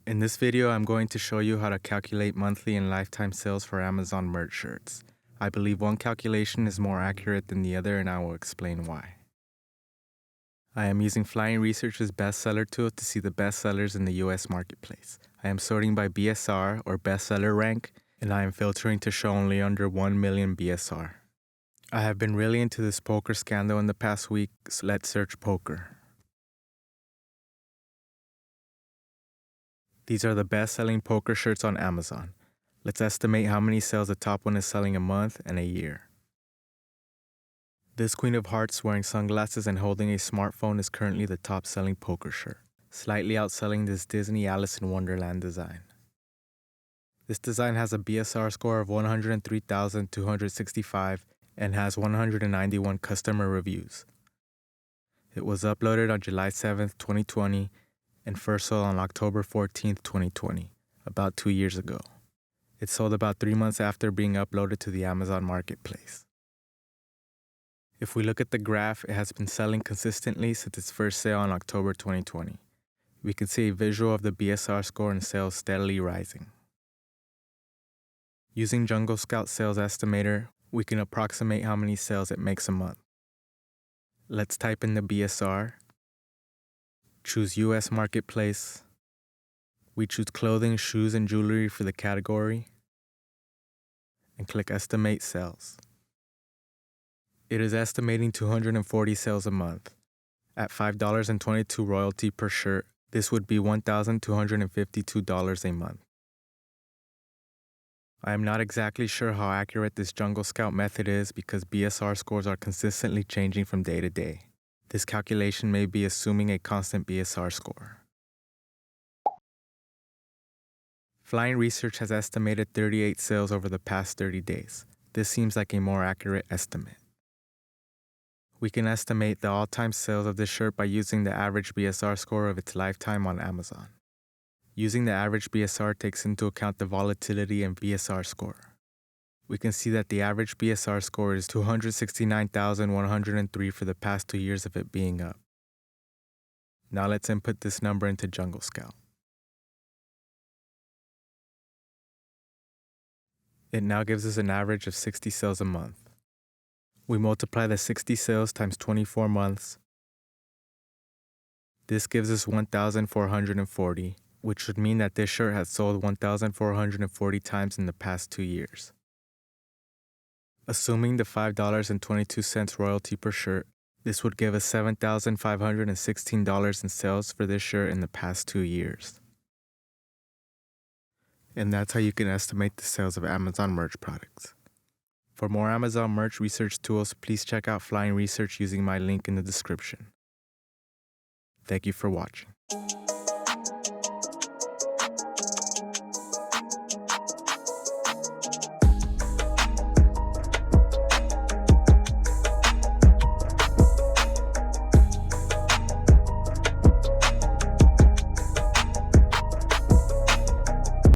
In this video, I'm going to show you how to calculate monthly and lifetime sales for Amazon merch shirts. I believe one calculation is more accurate than the other, and I will explain why. I am using Flying Research's bestseller tool to see the best sellers in the US marketplace. I am sorting by BSR, or bestseller rank, and I am filtering to show only under 1 million BSR. I have been really into this poker scandal in the past week, so let's search poker. These are the best-selling poker shirts on Amazon. Let's estimate how many sales the top one is selling a month and a year. This Queen of Hearts wearing sunglasses and holding a smartphone is currently the top-selling poker shirt, slightly outselling this Disney Alice in Wonderland design. This design has a BSR score of 103,265 and has 191 customer reviews. It was uploaded on July 7, 2020, and first sold on October 14, 2020, about 2 years ago. It sold about 3 months after being uploaded to the Amazon Marketplace. If we look at the graph, it has been selling consistently since its first sale in October 2020. We can see a visual of the BSR score and sales steadily rising. Using Jungle Scout Sales Estimator, we can approximate how many sales it makes a month. Let's type in the BSR. Choose US Marketplace. We choose clothing, shoes, and jewelry for the category, and click Estimate Sales. It is estimating 240 sales a month. At $5.22 royalty per shirt, this would be $1,252 a month. I am not exactly sure how accurate this Jungle Scout method is because BSR scores are consistently changing from day to day. This calculation may be assuming a constant BSR score. Flying Research has estimated 38 sales over the past 30 days. This seems like a more accurate estimate. We can estimate the all-time sales of this shirt by using the average BSR score of its lifetime on Amazon. Using the average BSR takes into account the volatility in BSR score. We can see that the average BSR score is 269,103 for the past 2 years of it being up. Now let's input this number into Jungle Scout. It now gives us an average of 60 sales a month. We multiply the 60 sales times 24 months. This gives us 1,440, which would mean that this shirt has sold 1,440 times in the past 2 years. Assuming the $5.22 royalty per shirt, this would give us $7,516 in sales for this shirt in the past 2 years. And that's how you can estimate the sales of Amazon merch products. For more Amazon merch research tools, please check out Flying Research using my link in the description. Thank you for watching.